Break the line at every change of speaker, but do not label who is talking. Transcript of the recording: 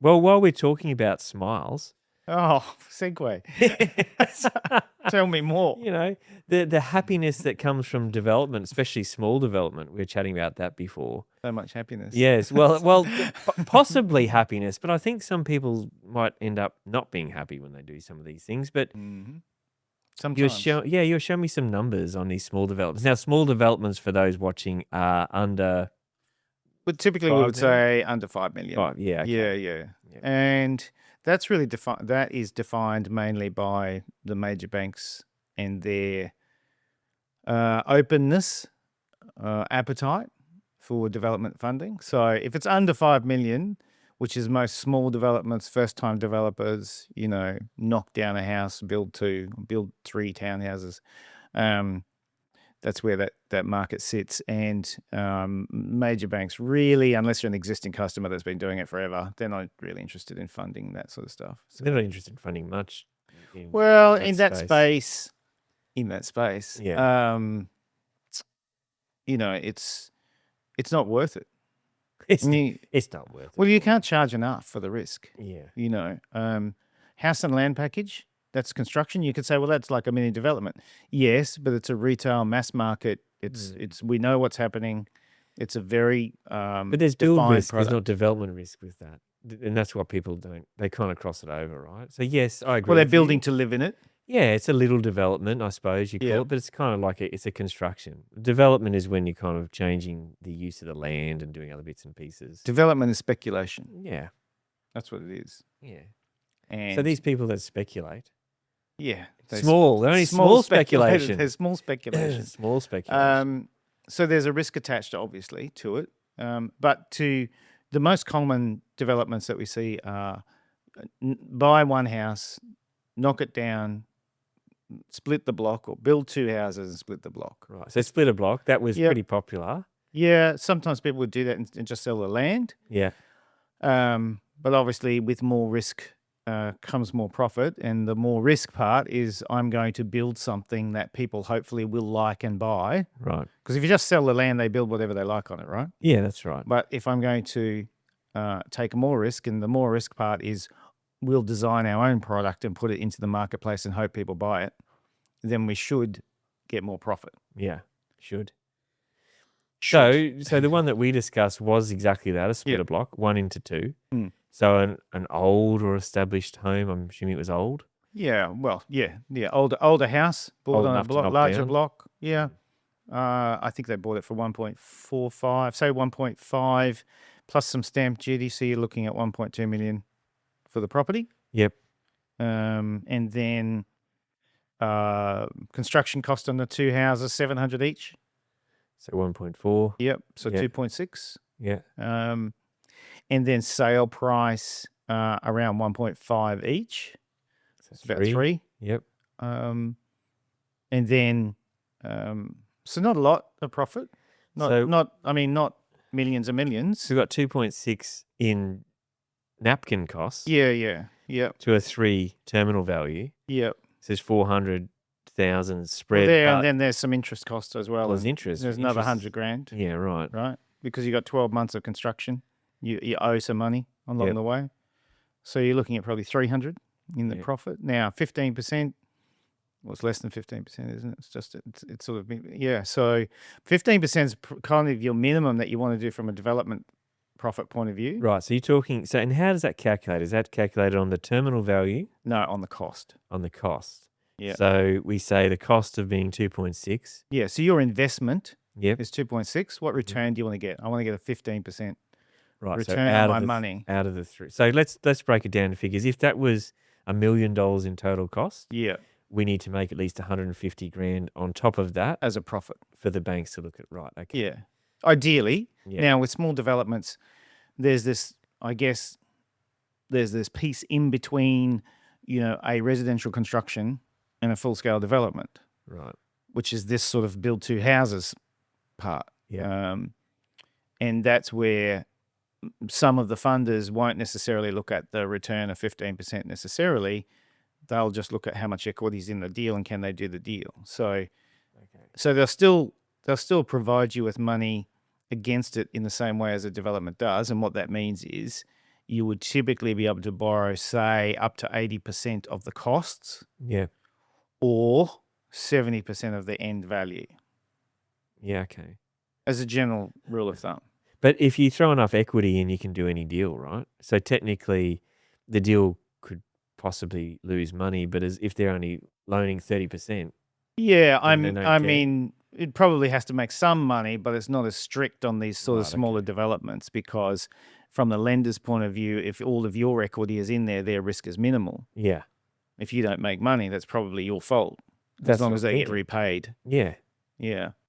Well, while we're talking about smiles,
Oh, segue. Tell me more.
you know, the happiness that comes from development, especially small development. We were chatting about that before.
So much happiness.
Yes, possibly happiness, but I think some people might end up not being happy when they do some of these things. But
Sometimes.
you're showing me some numbers on these small developments. Now, small developments for those watching are under
But typically we
5
would
million?
say under 5 million.
5, yeah, okay.
Yeah.
Yep.
And that's really that is defined mainly by the major banks and their openness, appetite for development funding. So if it's under 5 million, which is most small developments, first-time developers, knock down a house, build 3 townhouses. That's where that market sits. And major banks really, unless you're an existing customer that's been doing it forever, they're not really interested in funding that sort of stuff.
So they're not interested in funding much.
In that space,
yeah,
it's not worth it.
it's not worth it.
Well, you can't charge enough for the risk.
Yeah.
House and land package, that's construction. You could say, well, that's like a mini development. Yes, but it's a retail mass market. It's we know what's happening. It's a very
but there's build risk.
Product.
There's not development risk with that, and that's what people don't. They kind of cross it over, right? So yes, I agree.
Well, they're building to live in it.
Yeah, it's a little development, I suppose you call it, but it's kind of like it's a construction. Development is when you're kind of changing the use of the land and doing other bits and pieces.
Development is speculation.
Yeah,
that's what it is.
Yeah,
and
so these people that speculate.
Yeah.
They're only small speculation.
There's small speculation.
Small speculation.
So there's a risk attached, obviously, to it. But to the most common developments that we see are buy one house, knock it down, split the block, or build 2 houses and split the block.
Right. So split a block, that was pretty popular.
Yeah. Sometimes people would do that and just sell the land.
Yeah.
But obviously with more risk comes more profit, and the more risk part is I'm going to build something that people hopefully will like and buy.
Right.
Because if you just sell the land, they build whatever they like on it, right?
Yeah, that's right.
But if I'm going to take more risk, and the more risk part is we'll design our own product and put it into the marketplace and hope people buy it, then we should get more profit.
Yeah, should. So the one that we discussed was exactly that, a splitter block, 1 into 2. So an old or established home, I'm assuming it was old?
Yeah, well, yeah. Older house, bought on a block, larger block. Yeah. I think they bought it for 1.45, say 1.5 plus some stamp duty. So you're looking at 1.2 million for the property.
Yep.
And then construction cost on the 2 houses, 700 each.
So 1.4.
Yep. So 2.6.
Yeah.
And then sale price around 1.5 each. So it's about 3.
Yep.
And then so not a lot of profit. Not millions and millions.
So we've got 2.6 in napkin costs.
Yeah.
To a 3 terminal value.
Yep.
So there's 400,000 spread.
Well, and then there's some interest cost as well.
There's interest.
There's another 100 grand.
Yeah, right.
Right, because you got 12 months of construction. You owe some money along the way. So you're looking at probably 300 in the profit. Now, 15%, well, it's less than 15%, isn't it? It's just, it's sort of, yeah. So 15% is kind of your minimum that you want to do from a development profit point of view.
Right. So you're talking, and how does that calculate? Is that calculated on the terminal value?
No, on the cost.
On the cost.
Yeah.
So we say the cost of being 2.6.
Yeah. So your investment
is
2.6. What return do you want to get? I want to get a 15%.
Right,
return
so out
on
of
my money.
Out of the 3. So let's break it down to figures. If that was $1 million in total cost, we need to make at least 150 grand on top of that
as a profit
for the banks to look at. Right, okay.
Yeah, ideally. Yeah. Now with small developments, there's this piece in between, a residential construction and a full scale development.
Right.
Which is this sort of build 2 houses part.
Yeah.
And that's where some of the funders won't necessarily look at the return of 15% necessarily. They'll just look at how much equity is in the deal and can they do the deal. So they'll still provide you with money against it in the same way as a development does. And what that means is you would typically be able to borrow, say, up to 80% of the costs
Yeah.
or 70% of the end value
Yeah. Okay.
as a general rule of thumb.
But if you throw enough equity in, you can do any deal, right? So technically, the deal could possibly lose money, but if they're only loaning 30%,
Yeah,
then they don't
I
care.
mean, it probably has to make some money, but it's not as strict on these sort of
Right,
smaller
okay.
developments because from the lender's point of view, if all of your equity is in there, their risk is minimal.
Yeah.
If you don't make money, that's probably your fault as
That's
long
what
as
I'm
they get
thinking.
repaid.
Yeah.
Yeah.